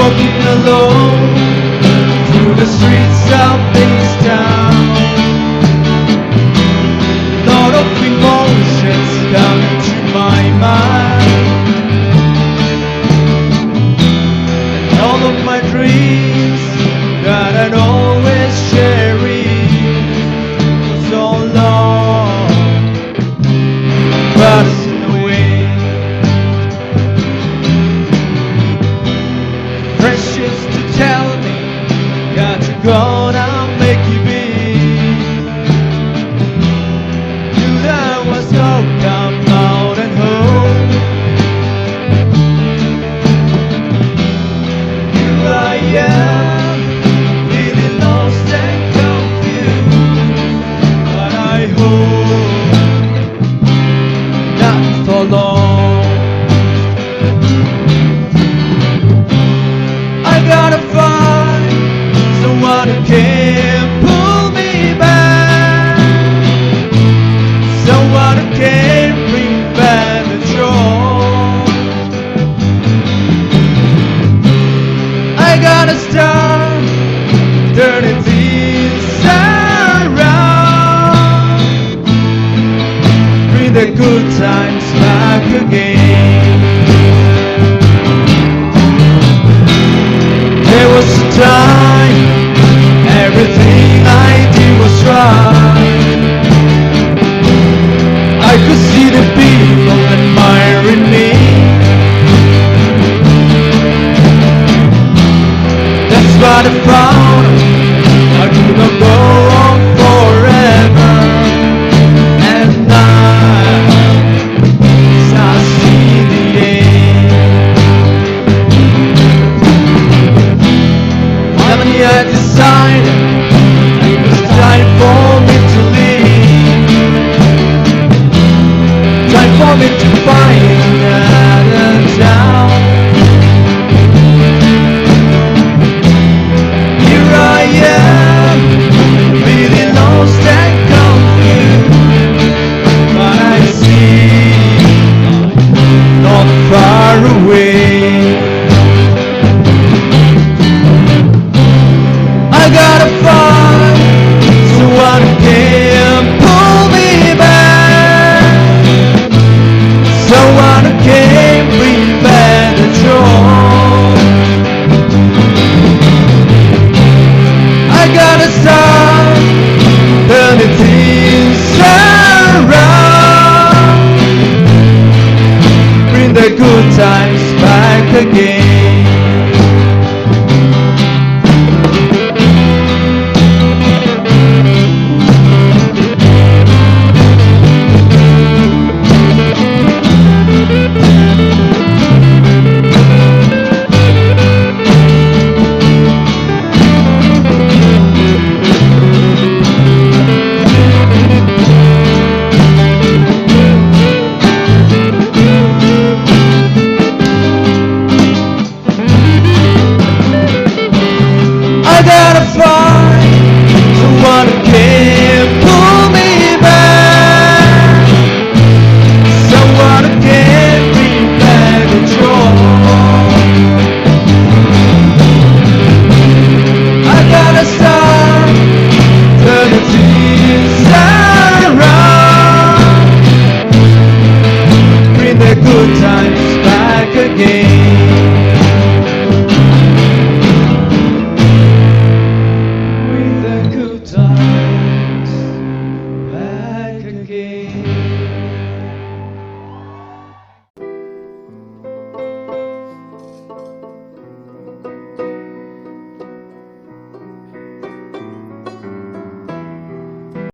walking alone through the streets of this town. Lot of emotions come into my mind, and all of my dreams that I'd always cherish for so long passing away. Precious to tell me that you're gonna make you be. Knew that was all come out and home. Here I am, feeling lost and confused, but I hope not for long. I gotta find someone who can pull me back, someone who can bring back the joy. I gotta start turning things around, bring the good times back again. There was a time everything I did was right. I could see the people admiring me. That's what I found. I could not go on forever. And now I see the end. Finally I decided it was time for me to leave, time for me to find